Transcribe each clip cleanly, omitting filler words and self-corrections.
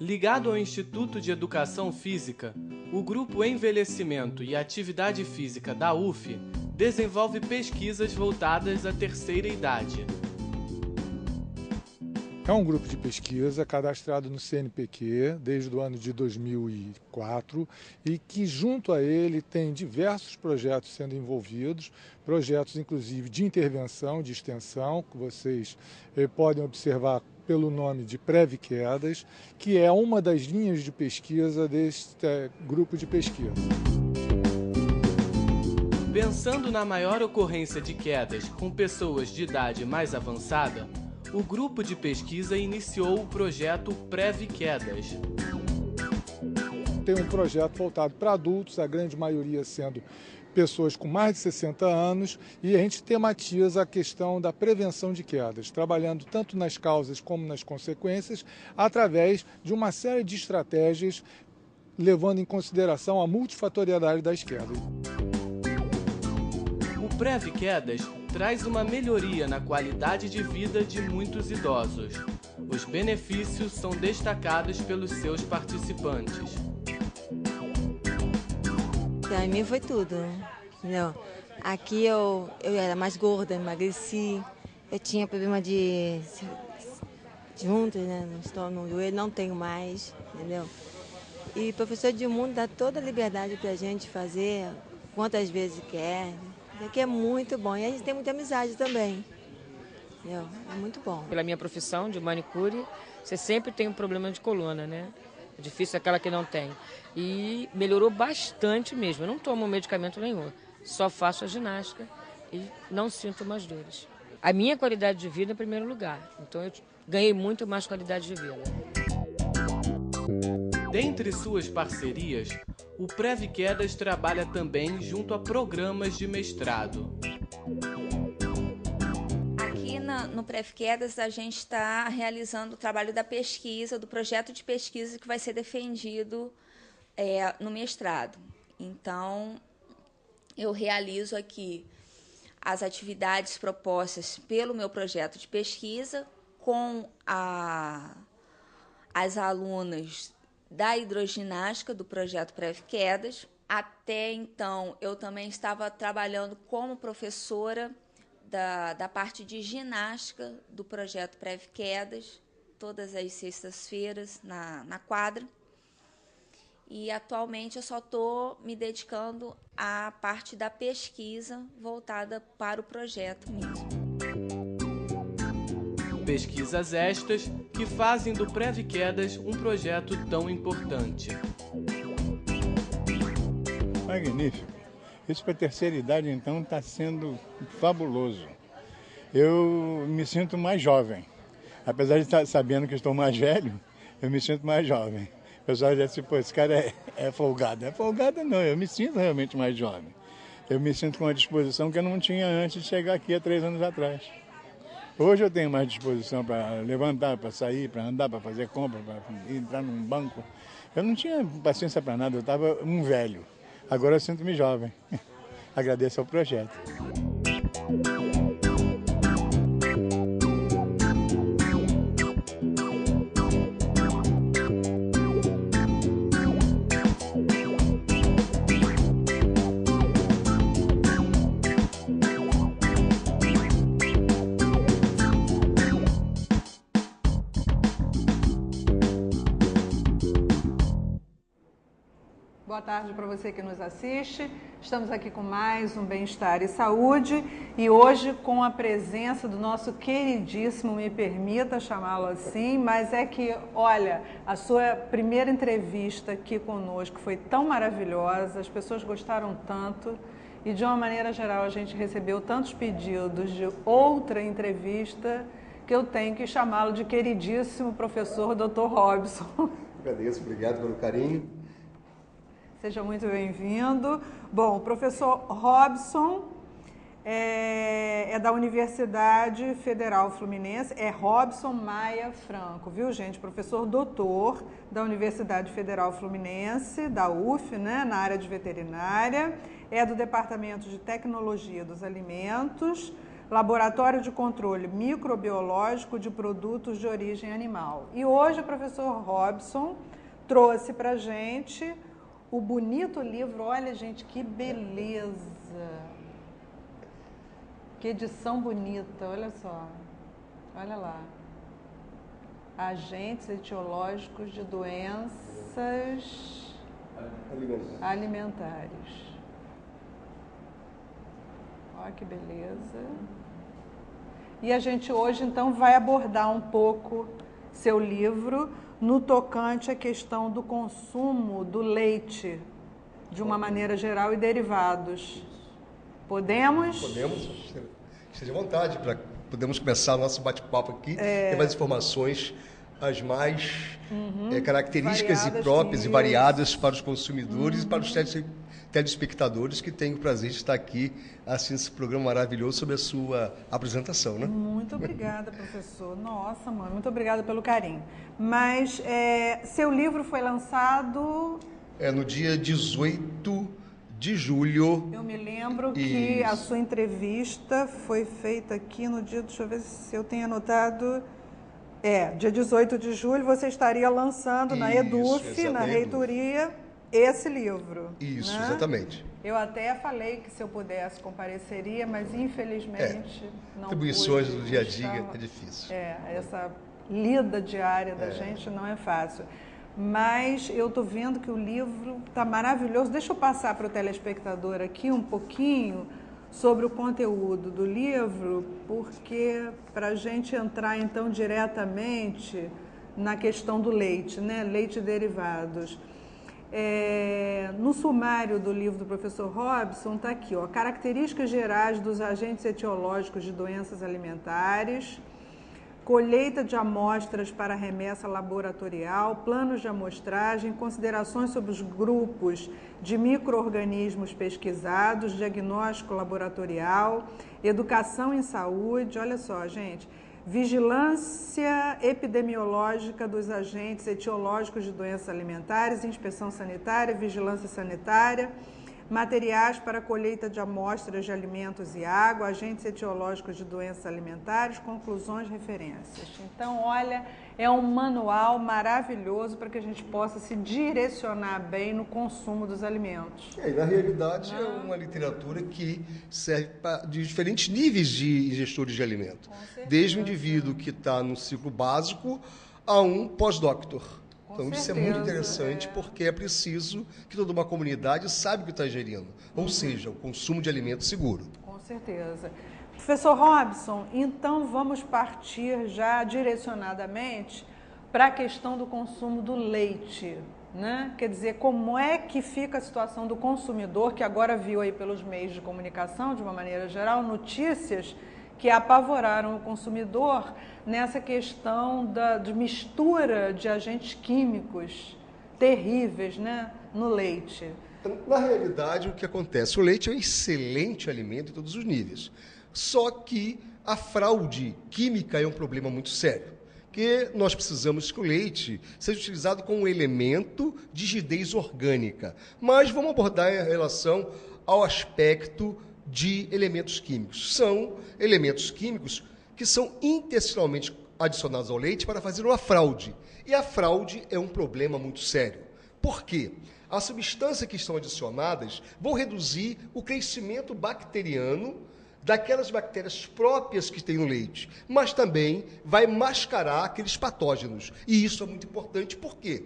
Ligado ao Instituto de Educação Física, o Grupo Envelhecimento e Atividade Física da UF desenvolve pesquisas voltadas à terceira idade. É um grupo de pesquisa cadastrado no CNPq desde o ano de 2004 e que junto a ele tem diversos projetos sendo envolvidos, projetos inclusive de intervenção, de extensão, que vocês podem observar pelo nome de Prev-Quedas, que é uma das linhas de pesquisa deste grupo de pesquisa. Pensando na maior ocorrência de quedas com pessoas de idade mais avançada, o grupo de pesquisa iniciou o projeto Prev-Quedas. Tem um projeto voltado para adultos, a grande maioria sendo pessoas com mais de 60 anos, e a gente tematiza a questão da prevenção de quedas, trabalhando tanto nas causas como nas consequências, através de uma série de estratégias, levando em consideração a multifatorialidade das quedas. O Prev-Quedas traz uma melhoria na qualidade de vida de muitos idosos. Os benefícios são destacados pelos seus participantes. Para mim foi tudo, entendeu? Aqui eu era mais gorda, emagreci, eu tinha problema de juntas, né, no estômago, no joelho, não tenho mais, entendeu? E o professor Edmundo dá toda a liberdade para a gente fazer quantas vezes quer. Isso aqui é muito bom e a gente tem muita amizade também, entendeu? É muito bom. Pela minha profissão de manicure, você sempre tem um problema de coluna, né? É difícil aquela que não tem. E melhorou bastante mesmo. Eu não tomo medicamento nenhum. Só faço a ginástica e não sinto mais dores. A minha qualidade de vida é em primeiro lugar. Então eu ganhei muito mais qualidade de vida. Dentre suas parcerias, o Prev-Quedas trabalha também junto a programas de mestrado. No Prev-Quedas, a gente está realizando o trabalho da pesquisa, do projeto de pesquisa que vai ser defendido no mestrado. Então, eu realizo aqui as atividades propostas pelo meu projeto de pesquisa com as alunas da hidroginástica do projeto Prev-Quedas. Até então, eu também estava trabalhando como professora da parte de ginástica do projeto Prev-Quedas, todas as sextas-feiras na quadra. E atualmente eu só estou me dedicando à parte da pesquisa voltada para o projeto mesmo. Pesquisas estas que fazem do Prev-Quedas um projeto tão importante. Magnífico. Isso para a terceira idade, então, está sendo fabuloso. Eu me sinto mais jovem. Apesar de estar sabendo que estou mais velho, eu me sinto mais jovem. O pessoal já disse, pô, esse cara é folgado. É folgado não, eu me sinto realmente mais jovem. Eu me sinto com uma disposição que eu não tinha antes de chegar aqui há 3 anos atrás. Hoje eu tenho mais disposição para levantar, para sair, para andar, para fazer compra, para entrar num banco. Eu não tinha paciência para nada, eu estava um velho. Agora eu sinto-me jovem. Agradeço ao projeto. Boa tarde para você que nos assiste. Estamos aqui com mais um Bem-Estar e Saúde e hoje com a presença do nosso queridíssimo, me permita chamá-lo assim, mas é que, olha, a sua primeira entrevista aqui conosco foi tão maravilhosa, as pessoas gostaram tanto e de uma maneira geral a gente recebeu tantos pedidos de outra entrevista que eu tenho que chamá-lo de queridíssimo professor Dr. Robson. Agradeço, obrigado pelo carinho. Seja muito bem-vindo. Bom, o professor Robson é da Universidade Federal Fluminense, é Robson Maia Franco, viu, gente? Professor doutor da Universidade Federal Fluminense, da UF, né, na área de veterinária, é do Departamento de Tecnologia dos Alimentos, Laboratório de Controle Microbiológico de Produtos de Origem Animal. E hoje o professor Robson trouxe para a gente o bonito livro. Olha, gente, que beleza! Que edição bonita, olha só. Olha lá. Agentes etiológicos de doenças alimentares. Olha que beleza. E a gente hoje, então, vai abordar um pouco seu livro no tocante à questão do consumo do leite, de uma maneira geral, e derivados. Podemos? Podemos. Esteja à vontade para podemos começar o nosso bate-papo aqui. Tem mais informações, as mais características variadas, e próprias e variadas para os consumidores e para os telespectadores que têm o prazer de estar aqui assistindo esse programa maravilhoso sobre a sua apresentação, né? Muito obrigada, professor. Nossa, mãe, muito obrigada pelo carinho. Mas seu livro foi lançado... no dia 18 de julho. Eu me lembro que a sua entrevista foi feita aqui no dia... Deixa eu ver se eu tenho anotado... dia 18 de julho você estaria lançando na EDUF, na reitoria, esse livro. Isso, né? Exatamente. Eu até falei que se eu pudesse compareceria, mas infelizmente não pude. Atribuições do dia a dia é difícil. Essa lida diária da gente não é fácil. Mas eu estou vendo que o livro está maravilhoso. Deixa eu passar para o telespectador aqui um pouquinho sobre o conteúdo do livro, porque para a gente entrar então diretamente na questão do leite, né? Leite e derivados. No sumário do livro do professor Robson está aqui, ó, características gerais dos agentes etiológicos de doenças alimentares, colheita de amostras para remessa laboratorial, planos de amostragem, considerações sobre os grupos de micro-organismos pesquisados, diagnóstico laboratorial, educação em saúde, olha só, gente, vigilância epidemiológica dos agentes etiológicos de doenças alimentares, inspeção sanitária, vigilância sanitária, materiais para colheita de amostras de alimentos e água, agentes etiológicos de doenças alimentares, conclusões, referências. Então, olha, é um manual maravilhoso para que a gente possa se direcionar bem no consumo dos alimentos. Na realidade, é uma literatura que serve para de diferentes níveis de gestores de alimento. Desde o indivíduo que está no ciclo básico a um pós-doctor. Então, isso é muito interessante, porque é preciso que toda uma comunidade saiba o que está ingerindo, ou seja, o consumo de alimento seguro. Com certeza. Professor Robson, então vamos partir já direcionadamente para a questão do consumo do leite, né? Quer dizer, como é que fica a situação do consumidor, que agora viu aí pelos meios de comunicação, de uma maneira geral, notícias que apavoraram o consumidor nessa questão de mistura de agentes químicos terríveis, né, no leite. Na realidade, o que acontece? O leite é um excelente alimento em todos os níveis. Só que a fraude química é um problema muito sério. Porque nós precisamos que o leite seja utilizado como um elemento de rigidez orgânica. Mas vamos abordar em relação ao aspecto de elementos químicos. São elementos químicos que são intestinalmente adicionados ao leite para fazer uma fraude. E a fraude é um problema muito sério. Por quê? As substâncias que estão adicionadas vão reduzir o crescimento bacteriano daquelas bactérias próprias que tem no leite, mas também vai mascarar aqueles patógenos. E isso é muito importante, por quê?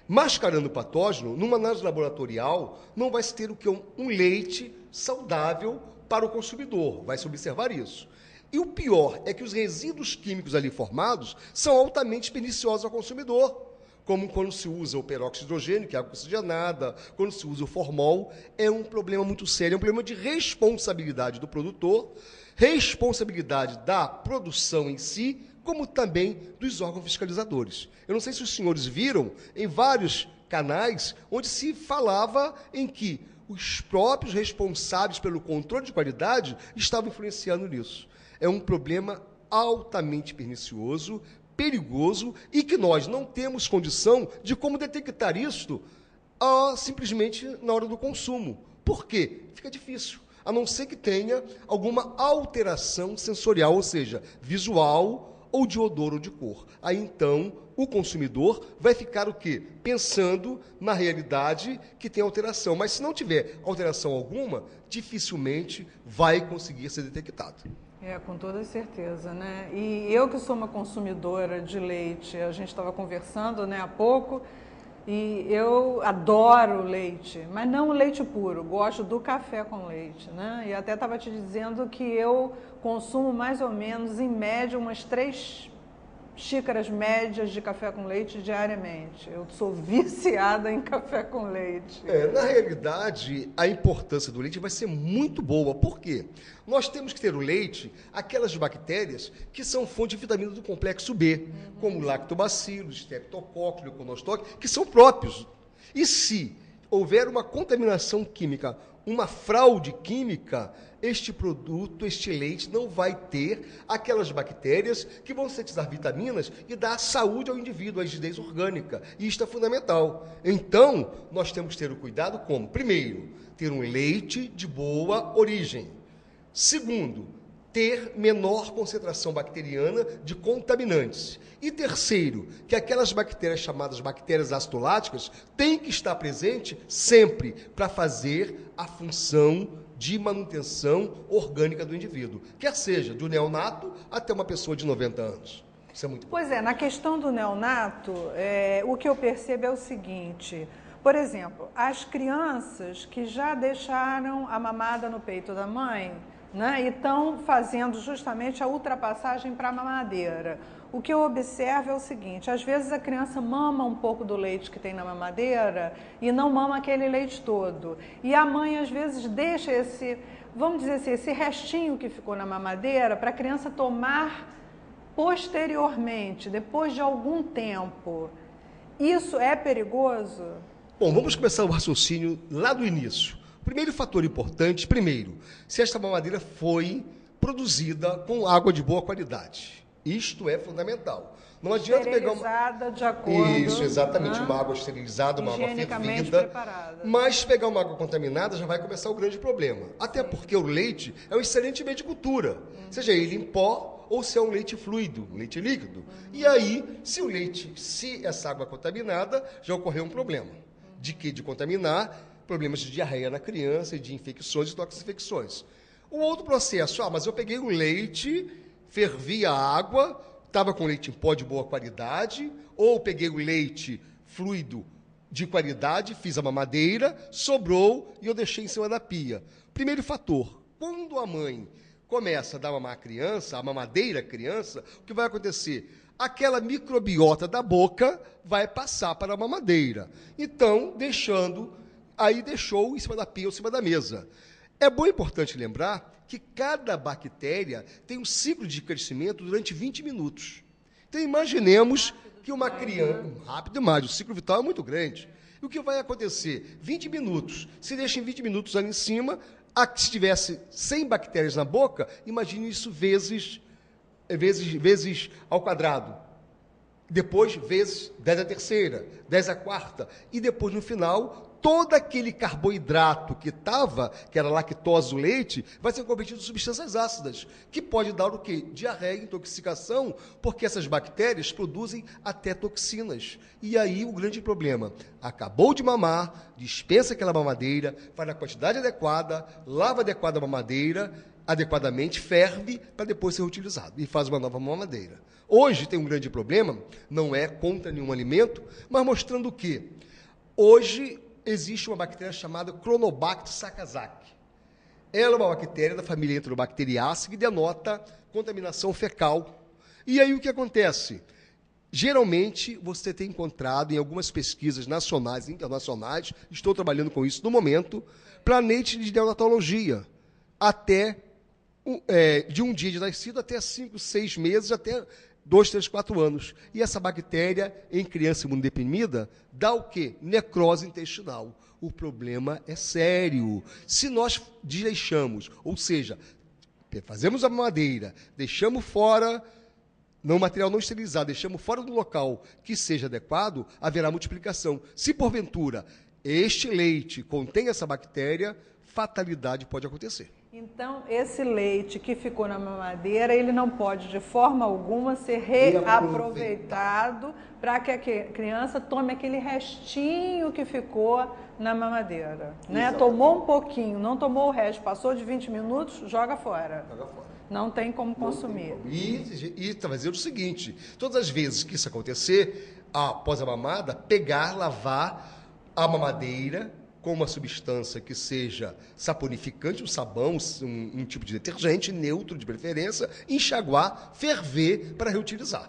Mascarando o patógeno, numa análise laboratorial, não vai se ter o que um leite saudável para o consumidor, vai se observar isso. E o pior é que os resíduos químicos ali formados são altamente perniciosos ao consumidor, como quando se usa o peróxido de hidrogênio, que é água oxigenada, quando se usa o formol, é um problema muito sério, é um problema de responsabilidade do produtor, responsabilidade da produção em si, como também dos órgãos fiscalizadores. Eu não sei se os senhores viram em vários canais onde se falava em que os próprios responsáveis pelo controle de qualidade estavam influenciando nisso. É um problema altamente pernicioso, perigoso e que nós não temos condição de como detectar isto simplesmente na hora do consumo. Por quê? Fica difícil. a não ser que tenha alguma alteração sensorial, ou seja, visual ou de odor ou de cor. Aí, então, o consumidor vai ficar o quê? Pensando na realidade que tem alteração. Mas se não tiver alteração alguma, dificilmente vai conseguir ser detectado. Com toda certeza, né? E eu que sou uma consumidora de leite, a gente estava conversando, né, há pouco, e eu adoro leite, mas não o leite puro, gosto do café com leite, né? E até estava te dizendo que eu consumo mais ou menos, em média, umas 3 xícaras médias de café com leite diariamente. Eu sou viciada em café com leite. Na realidade, a importância do leite vai ser muito boa. Por quê? Nós temos que ter o leite, aquelas bactérias que são fonte de vitamina do complexo B, como lactobacillus, streptococcus, leuconostoque, que são próprios. E se houver uma contaminação química, uma fraude química, este produto, este leite, não vai ter aquelas bactérias que vão sintetizar vitaminas e dar saúde ao indivíduo, a rigidez orgânica. E isto é fundamental. Então, nós temos que ter o cuidado como? Primeiro, ter um leite de boa origem. Segundo, ter menor concentração bacteriana de contaminantes. E terceiro, que aquelas bactérias chamadas bactérias acidoláticas têm que estar presente sempre para fazer a função de manutenção orgânica do indivíduo, quer seja do neonato até uma pessoa de 90 anos. Isso é muito importante. Pois é, na questão do neonato, o que eu percebo é o seguinte, por exemplo, as crianças que já deixaram a mamada no peito da mãe, né, e estão fazendo justamente a ultrapassagem para a mamadeira. O que eu observo é o seguinte, às vezes a criança mama um pouco do leite que tem na mamadeira e não mama aquele leite todo. E a mãe às vezes deixa esse, vamos dizer assim, esse restinho que ficou na mamadeira para a criança tomar posteriormente, depois de algum tempo. Isso é perigoso? Bom, vamos começar o raciocínio lá do início. Primeiro fator importante, se esta mamadeira foi produzida com água de boa qualidade. Isto é fundamental. Não adianta pegar uma... de acordo... Isso, exatamente, uma água esterilizada, uma água fervida. Preparada. Mas pegar uma água contaminada já vai começar o grande problema. Até porque o leite é um excelente meio de cultura. Seja ele em pó ou se é um leite fluido, um leite líquido. E aí, se essa água é contaminada, já ocorreu um problema. De que? De contaminar, problemas de diarreia na criança e de infecções e toxinfecções. O outro processo, mas eu peguei o leite, fervi a água, estava com leite em pó de boa qualidade, ou peguei o leite fluido de qualidade, fiz a mamadeira, sobrou e eu deixei em cima da pia. Primeiro fator, quando a mãe começa a dar mamar a criança, a mamadeira à criança, o que vai acontecer? Aquela microbiota da boca vai passar para a mamadeira. Então, deixou em cima da pia ou em cima da mesa. É bom e importante lembrar que cada bactéria tem um ciclo de crescimento durante 20 minutos. Então, imaginemos que uma criança... Rápido demais, o ciclo vital é muito grande. E o que vai acontecer? 20 minutos. Se deixa em 20 minutos ali em cima, se tivesse 100 bactérias na boca, imagine isso vezes ao quadrado. Depois, vezes 10 à terceira, 10 à quarta. E depois, no final, todo aquele carboidrato que era lactose do leite, vai ser convertido em substâncias ácidas, que pode dar o quê? Diarreia, intoxicação, porque essas bactérias produzem até toxinas. E aí o grande problema, acabou de mamar, dispensa aquela mamadeira, faz na quantidade adequada, lava adequada a mamadeira, adequadamente, ferve para depois ser utilizado e faz uma nova mamadeira. Hoje tem um grande problema, não é contra nenhum alimento, mas mostrando o quê? Hoje existe uma bactéria chamada Cronobacter sakazaki. Ela é uma bactéria da família Enterobacteriaceae que denota contaminação fecal. E aí o que acontece? Geralmente, você tem encontrado em algumas pesquisas nacionais e internacionais, estou trabalhando com isso no momento, planete de neonatologia, até de um dia de nascido até 5, 6 meses, até 2, 3, 4 anos. E essa bactéria, em criança imunodeprimida, dá o quê? Necrose intestinal. O problema é sério. Se nós deixamos, ou seja, fazemos a mamadeira, deixamos fora, material não esterilizado, deixamos fora do local que seja adequado, haverá multiplicação. Se, porventura, este leite contém essa bactéria, fatalidade pode acontecer. Então, esse leite que ficou na mamadeira, ele não pode, de forma alguma, ser reaproveitado para que a criança tome aquele restinho que ficou na mamadeira. Né? Tomou um pouquinho, não tomou o resto, passou de 20 minutos, joga fora. Joga fora. Não tem como consumir. E fazer o seguinte, todas as vezes que isso acontecer, após a mamada, pegar, lavar a mamadeira com uma substância que seja saponificante, um sabão, um tipo de detergente, neutro de preferência, enxaguar, ferver para reutilizar.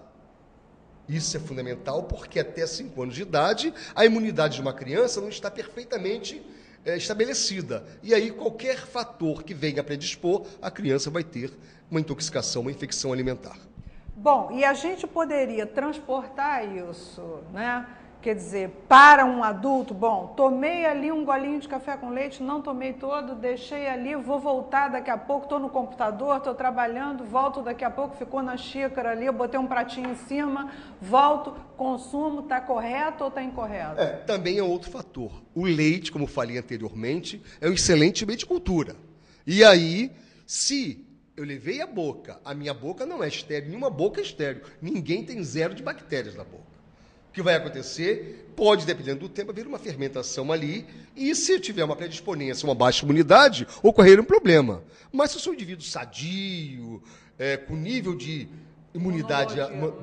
Isso é fundamental porque até 5 anos de idade, a imunidade de uma criança não está perfeitamente estabelecida. E aí qualquer fator que venha a predispor, a criança vai ter uma intoxicação, uma infecção alimentar. Bom, e a gente poderia transportar isso, né? Quer dizer, para um adulto, bom, tomei ali um golinho de café com leite, não tomei todo, deixei ali, vou voltar daqui a pouco, estou no computador, estou trabalhando, volto daqui a pouco, ficou na xícara ali, eu botei um pratinho em cima, volto, consumo, está correto ou está incorreto? Também é outro fator. O leite, como falei anteriormente, é um excelente meio de cultura. E aí, se eu levei a minha boca não é estéril, nenhuma boca é estéril, ninguém tem 0 de bactérias na boca. O que vai acontecer? Pode, dependendo do tempo, haver uma fermentação ali e, se eu tiver uma predisponência, uma baixa imunidade, ocorrer um problema. Mas se eu sou um indivíduo sadio, com nível de imunidade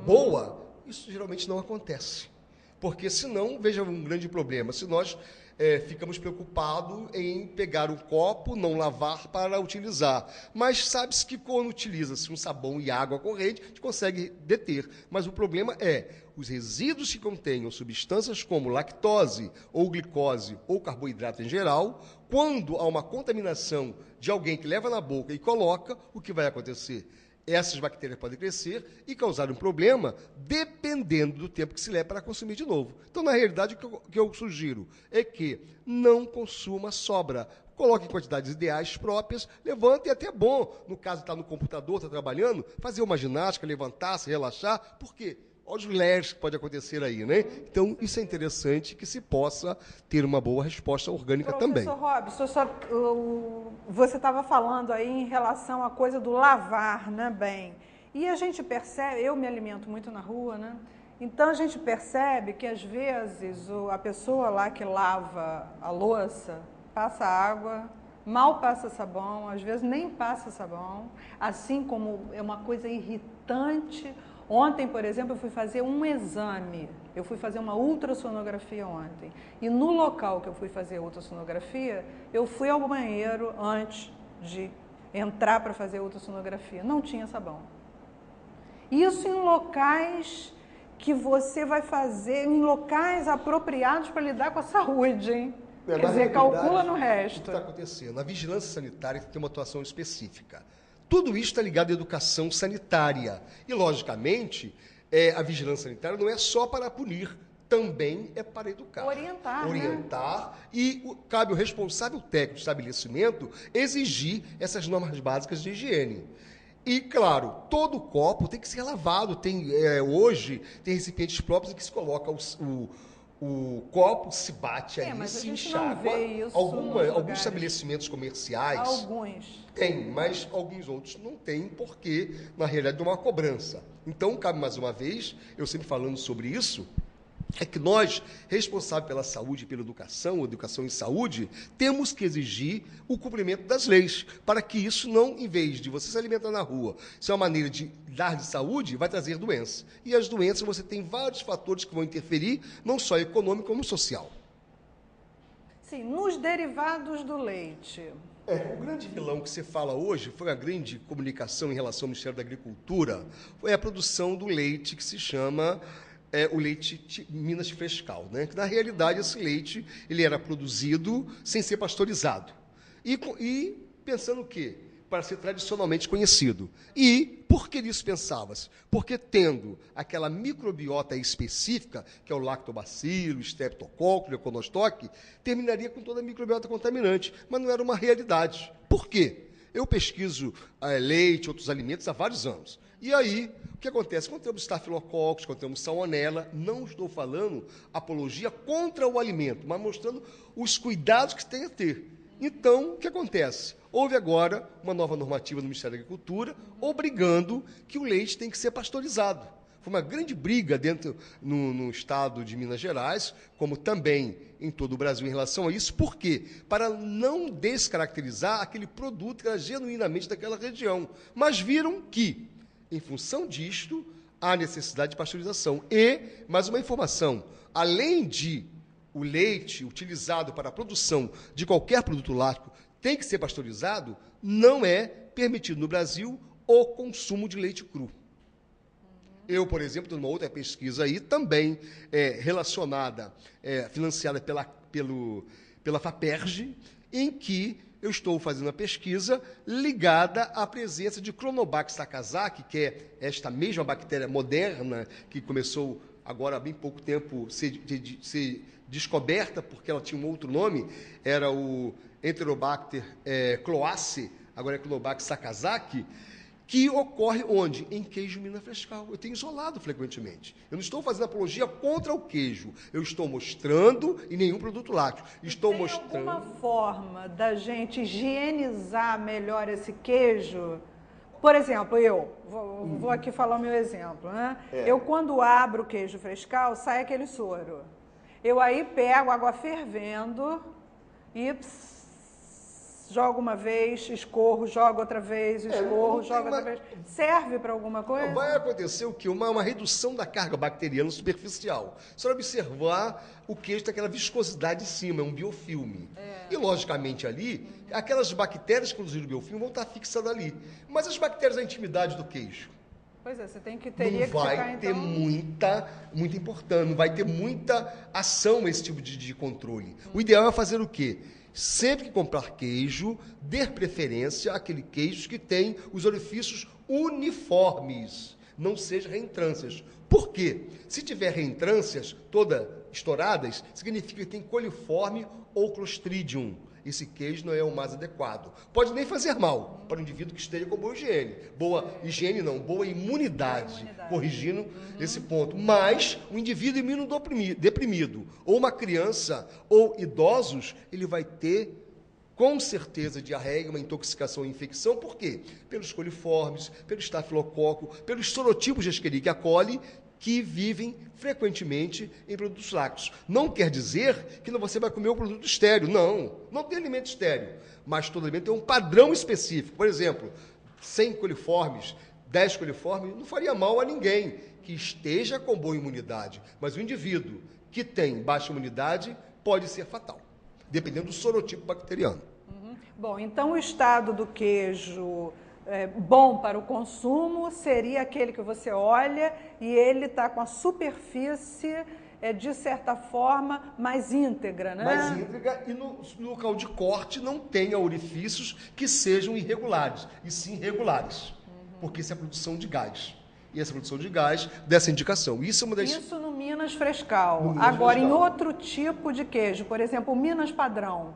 boa, isso geralmente não acontece. Porque, senão, veja um grande problema. Se nós ficamos preocupados em pegar um copo, não lavar para utilizar. Mas sabe-se que quando utiliza-se um sabão e água corrente, a gente consegue deter. Mas o problema é os resíduos que contenham substâncias como lactose, ou glicose, ou carboidrato em geral, quando há uma contaminação de alguém que leva na boca e coloca, o que vai acontecer? Essas bactérias podem crescer e causar um problema, dependendo do tempo que se leva para consumir de novo. Então, na realidade, o que eu sugiro é que não consuma sobra. Coloque em quantidades ideais próprias, levante, e até é bom, no caso de estar no computador, estar trabalhando, fazer uma ginástica, levantar-se, relaxar. Por quê? Olha os lerres que pode acontecer aí, né? Então, isso é interessante que se possa ter uma boa resposta orgânica também. Professor Robson, você estava falando aí em relação à coisa do lavar, né, bem? E a gente percebe, eu me alimento muito na rua, né? Então, a gente percebe que, às vezes, a pessoa lá que lava a louça passa água, mal passa sabão, às vezes nem passa sabão, assim como é uma coisa irritante. Ontem, por exemplo, eu fui fazer um exame, eu fui fazer uma ultrassonografia ontem. E no local que eu fui fazer a ultrassonografia, eu fui ao banheiro antes de entrar para fazer a ultrassonografia. Não tinha sabão. Isso em locais que você vai fazer, em locais apropriados para lidar com a saúde, hein? Quer dizer, calcula no resto. O que está acontecendo? A vigilância sanitária tem uma atuação específica. Tudo isso está ligado à educação sanitária. E, logicamente, a vigilância sanitária não é só para punir, também é para educar. Orientar. Né? E cabe ao responsável técnico do estabelecimento exigir essas normas básicas de higiene. E, claro, todo copo tem que ser lavado. Hoje, tem recipientes próprios em que se coloca o copo, se bate ali, se enxágua. Alguns estabelecimentos comerciais... Alguns. Tem, mas alguns outros não têm, porque, na realidade, não há uma cobrança. Então, cabe mais uma vez, eu sempre falando sobre isso, é que nós, responsáveis pela saúde e pela educação e saúde, temos que exigir o cumprimento das leis, para que isso não, em vez de você se alimentar na rua, se é uma maneira de dar de saúde, vai trazer doença. E as doenças, você tem vários fatores que vão interferir, não só econômico, como social. Sim, nos derivados do leite. O grande vilão que se fala hoje foi a grande comunicação em relação ao Ministério da Agricultura, foi a produção do leite que se chama... o leite Minas Frescal, né? Que, na realidade, esse leite ele era produzido sem ser pasteurizado. E pensando o quê? Para ser tradicionalmente conhecido. E por que isso pensava-se? Porque tendo aquela microbiota específica, que é o lactobacilo, o streptococcus, o econostoque, terminaria com toda a microbiota contaminante, mas não era uma realidade. Por quê? Eu pesquiso leite, outros alimentos há vários anos. E aí, o que acontece? Quando temos estafilococcus, quando temos salmonela, não estou falando apologia contra o alimento, mas mostrando os cuidados que tem a ter. Então, o que acontece? Houve agora uma nova normativa do Ministério da Agricultura obrigando que o leite tem que ser pasteurizado. Foi uma grande briga no estado de Minas Gerais, como também em todo o Brasil em relação a isso. Por quê? Para não descaracterizar aquele produto que era genuinamente daquela região. Mas viram que, em função disto, há necessidade de pasteurização. E, mais uma informação, além de o leite utilizado para a produção de qualquer produto lácteo tem que ser pasteurizado, não é permitido no Brasil o consumo de leite cru. Eu, por exemplo, numa outra pesquisa aí, também relacionada, financiada pela FAPERJ, em que eu estou fazendo uma pesquisa ligada à presença de Cronobacter sakazaki, que é esta mesma bactéria moderna que começou agora há bem pouco tempo ser descoberta, porque ela tinha um outro nome, era o Enterobacter cloaceae, agora é Cronobacter sakazaki, que ocorre onde? Em queijo mina frescal. Eu tenho isolado frequentemente. Eu não estou fazendo apologia contra o queijo. Eu estou mostrando em nenhum produto lácteo. Estou mostrando... Tem alguma forma da gente higienizar melhor esse queijo? Por exemplo, eu vou aqui falar o meu exemplo, né? Eu, quando abro o queijo frescal, sai aquele soro. Eu aí pego água fervendo e jogo uma vez, escorro, jogo outra vez, escorro, jogo outra vez. Serve para alguma coisa? Vai acontecer o quê? Uma redução da carga bacteriana superficial. Só observar o queijo tem aquela viscosidade em cima, é um biofilme. E, logicamente, ali, aquelas bactérias que produziram o biofilme vão estar fixadas ali. Mas as bactérias da intimidade do queijo? Pois é, você teria que não vai ficar, ter então... muita importância, não vai ter muita ação esse tipo de controle. O ideal é fazer o quê? Sempre que comprar queijo, dê preferência àquele queijo que tem os orifícios uniformes, não seja reentrâncias. Por quê? Se tiver reentrâncias todas estouradas, significa que tem coliforme ou Clostridium. Esse queijo não é o mais adequado. Pode nem fazer mal para o indivíduo que esteja com boa higiene. Boa higiene não, boa imunidade. Corrigindo esse ponto. Mas o indivíduo imunodeprimido, ou uma criança, ou idosos, ele vai ter, com certeza, diarreia, uma intoxicação e infecção. Por quê? Pelos coliformes, pelo estafilococo, pelos sorotipos de Escherichia coli, que vivem frequentemente em produtos lácteos. Não quer dizer que você vai comer um produto estéril. Não tem alimento estéril. Mas todo alimento tem um padrão específico. Por exemplo, 100 coliformes, 10 coliformes, não faria mal a ninguém que esteja com boa imunidade. Mas o indivíduo que tem baixa imunidade pode ser fatal, dependendo do sorotipo bacteriano. Bom, então o estado do queijo bom para o consumo seria aquele que você olha e ele está com a superfície, de certa forma, mais íntegra, né? Mais íntegra, e no local de corte não tenha orifícios que sejam irregulares, e sim regulares, porque isso é produção de gás. E essa produção de gás dessa indicação. Isso no Minas Frescal. Agora, em outro tipo de queijo, por exemplo, o Minas Padrão.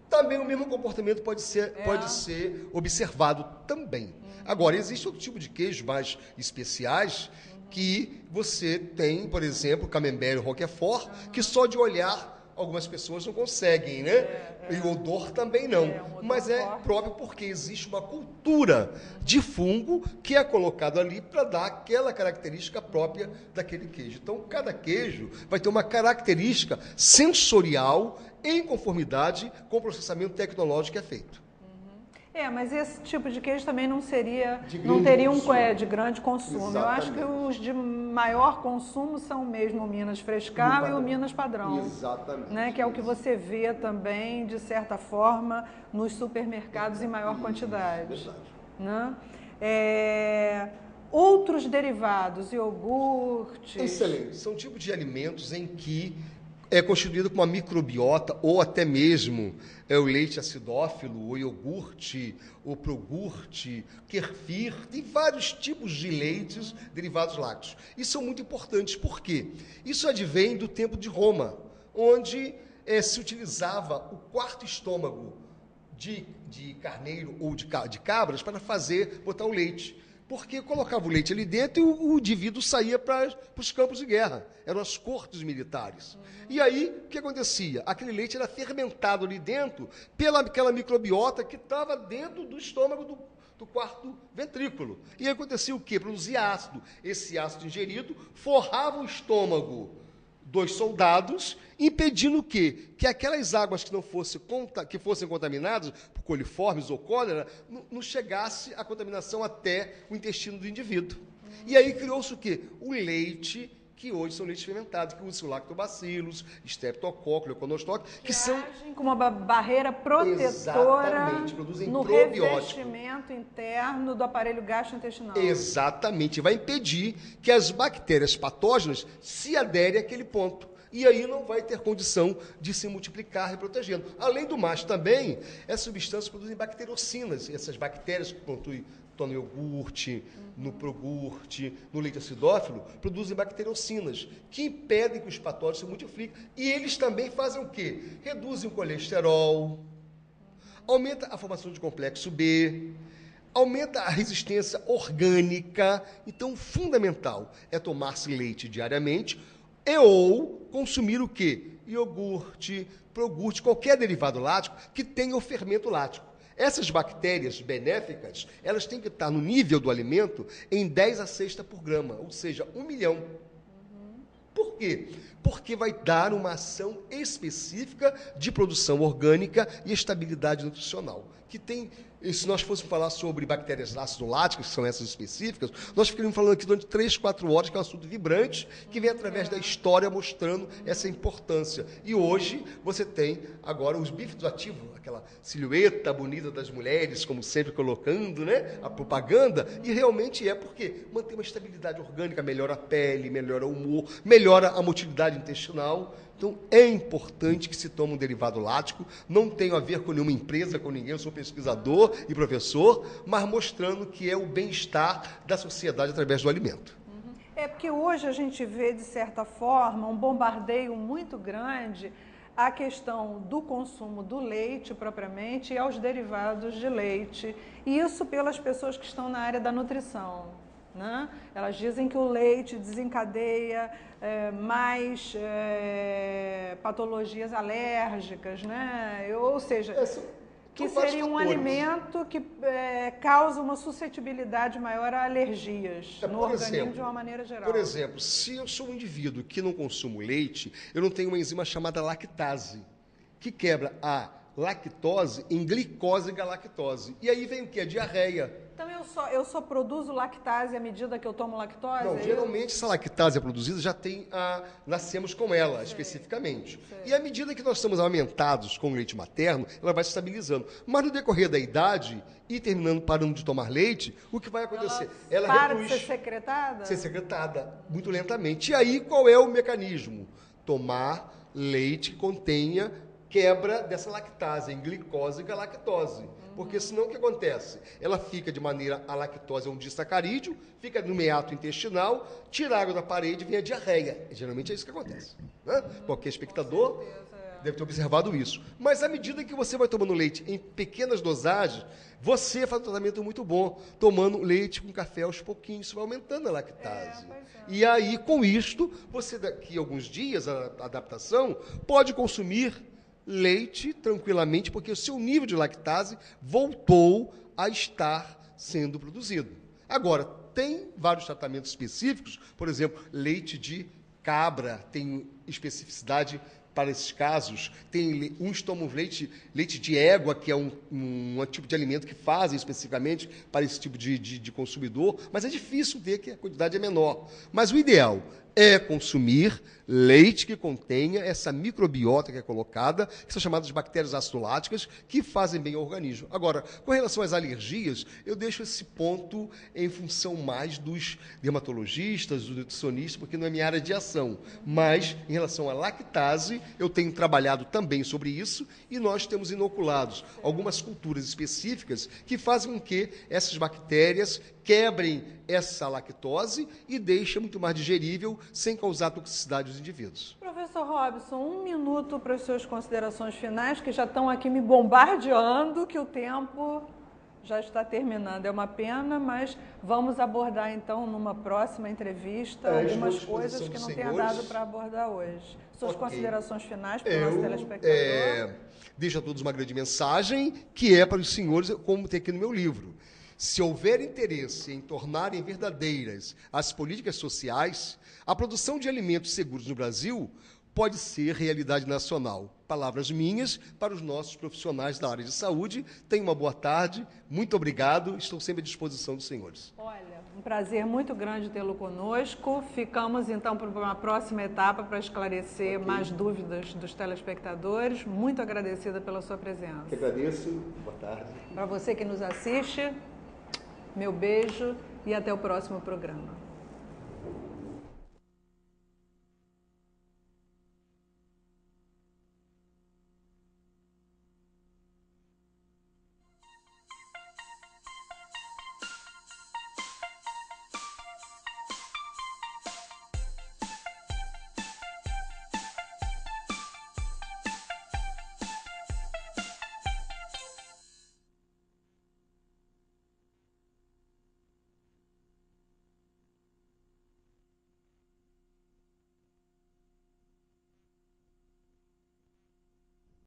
Também o mesmo comportamento pode ser observado também. Agora, existe outro tipo de queijo mais especiais que você tem, por exemplo, Camembert e Roquefort, que só de olhar algumas pessoas não conseguem, né? E o odor também não. Mas é próprio porque existe uma cultura de fungo que é colocado ali para dar aquela característica própria daquele queijo. Então, cada queijo vai ter uma característica sensorial em conformidade com o processamento tecnológico que é feito. Mas esse tipo de queijo também não teria de grande consumo. Exatamente. Eu acho que os de maior consumo são mesmo o Minas Frescal e o Minas Padrão. Exatamente. Né, que é o que você vê também, de certa forma, nos supermercados em maior quantidade. Né? Outros derivados, iogurtes... Excelente. São tipos de alimentos em que é constituído com uma microbiota, ou até mesmo o leite acidófilo, o iogurte, o progrurte, kefir, tem vários tipos de leites derivados lácteos. E são muito importantes, por quê? Isso advém do tempo de Roma, onde se utilizava o quarto estômago de carneiro ou de cabras para botar o leite. Porque colocava o leite ali dentro e o indivíduo saía para os campos de guerra. Eram as cortes militares. E aí, o que acontecia? Aquele leite era fermentado ali dentro pelaquela microbiota que estava dentro do estômago do quarto ventrículo. E aí acontecia o quê? Produzia ácido. Esse ácido ingerido forrava o estômago dos soldados, impedindo o quê? Que aquelas águas que fossem contaminadas por coliformes ou cólera, não chegasse a contaminação até o intestino do indivíduo. E aí criou-se o quê? O leite, que hoje são leites fermentados, que usam lactobacilos, streptococcus, leuconostoque, que são... agem como uma barreira protetora. Exatamente, produzem no probiótico. revestimento interno do aparelho gastrointestinal. Exatamente, vai impedir que as bactérias patógenas se aderem àquele ponto. E aí não vai ter condição de se multiplicar reprotegendo. Além do mais, também, essas substâncias produzem bactericinas. Essas bactérias que estão no iogurte, no iogurte, no leite acidófilo, produzem bactericinas, que impedem que os patógenos se multipliquem. E eles também fazem o quê? Reduzem o colesterol, aumenta a formação de complexo B, aumenta a resistência orgânica. Então, fundamental é tomar-se leite diariamente ou consumir o quê? Iogurte, iogurte, qualquer derivado lático que tenha o fermento lático. Essas bactérias benéficas, elas têm que estar no nível do alimento em 10 a 6 por grama, ou seja, 1 milhão. Por quê? Porque vai dar uma ação específica de produção orgânica e estabilidade nutricional. Que tem, se nós fôssemos falar sobre bactérias ácido-láticas, que são essas específicas, nós ficaríamos falando aqui durante 3, 4 horas, que é um assunto vibrante, que vem através da história mostrando essa importância. E hoje você tem agora os bífidos ativos, aquela silhueta bonita das mulheres, como sempre colocando, né, a propaganda, e realmente é porque mantém uma estabilidade orgânica, melhora a pele, melhora o humor, melhora a motilidade intestinal. Então, é importante que se tome um derivado lático, não tenho a ver com nenhuma empresa, com ninguém, eu sou pesquisador e professor, mas mostrando que é o bem-estar da sociedade através do alimento. É porque hoje a gente vê, de certa forma, um bombardeio muito grande à questão do consumo do leite propriamente e aos derivados de leite, e isso pelas pessoas que estão na área da nutrição, né? Elas dizem que o leite desencadeia mais patologias alérgicas, né? Ou seja, que seria um alimento que causa uma suscetibilidade maior a alergias no organismo de uma maneira geral. Por exemplo, se eu sou um indivíduo que não consumo leite, eu não tenho uma enzima chamada lactase, que quebra a lactose em glicose e galactose. E aí vem o que? A diarreia. Então eu só produzo lactase à medida que eu tomo lactose? Não, geralmente essa lactase é produzida, já tem nascemos com ela, especificamente. E à medida que nós estamos aumentados com o leite materno, ela vai se estabilizando. Mas no decorrer da idade, e parando de tomar leite, o que vai acontecer? Ela para reduz, de ser secretada? Ser secretada, muito lentamente. E aí, qual é o mecanismo? Tomar leite que contenha quebra dessa lactase em glicose e galactose. Porque senão o que acontece? Ela fica de maneira, a lactose é um disacarídeo, fica no meato intestinal, tira a água da parede e vem a diarreia. Geralmente é isso que acontece. Né? Qualquer espectador deve ter observado isso. Mas à medida que você vai tomando leite em pequenas dosagens, você faz um tratamento muito bom, tomando leite com café aos pouquinhos, isso vai aumentando a lactase. E aí, com isto, você daqui a alguns dias, a adaptação, pode consumir leite tranquilamente, porque o seu nível de lactase voltou a estar sendo produzido. Agora, tem vários tratamentos específicos, por exemplo, leite de cabra tem especificidade para esses casos. Tem uns tomam leite de égua, que é um tipo de alimento que fazem especificamente para esse tipo de consumidor, mas é difícil ver que a quantidade é menor. Mas o ideal é consumir leite que contenha essa microbiota que é colocada, que são chamadas de bactérias ácido-láticas, que fazem bem ao organismo. Agora, com relação às alergias, eu deixo esse ponto em função mais dos dermatologistas, dos nutricionistas, porque não é minha área de ação. Mas, em relação à lactase, eu tenho trabalhado também sobre isso, e nós temos inoculados algumas culturas específicas que fazem com que essas bactérias quebrem essa lactose e deixem muito mais digerível, sem causar toxicidade aos indivíduos. Professor Robson, 1 minuto para as suas considerações finais, que já estão aqui me bombardeando, que o tempo já está terminando. É uma pena, mas vamos abordar então numa próxima entrevista algumas coisas que não tenha dado para abordar hoje. Suas considerações finais para o nosso telespectador? Deixo a todos uma grande mensagem, que é para os senhores, como tem aqui no meu livro. Se houver interesse em tornarem verdadeiras as políticas sociais, a produção de alimentos seguros no Brasil pode ser realidade nacional. Palavras minhas para os nossos profissionais da área de saúde. Tenham uma boa tarde, muito obrigado, estou sempre à disposição dos senhores. Olha, um prazer muito grande tê-lo conosco. Ficamos então para uma próxima etapa para esclarecer mais dúvidas dos telespectadores. Muito agradecida pela sua presença. Eu que agradeço, boa tarde. Para você que nos assiste, meu beijo e até o próximo programa.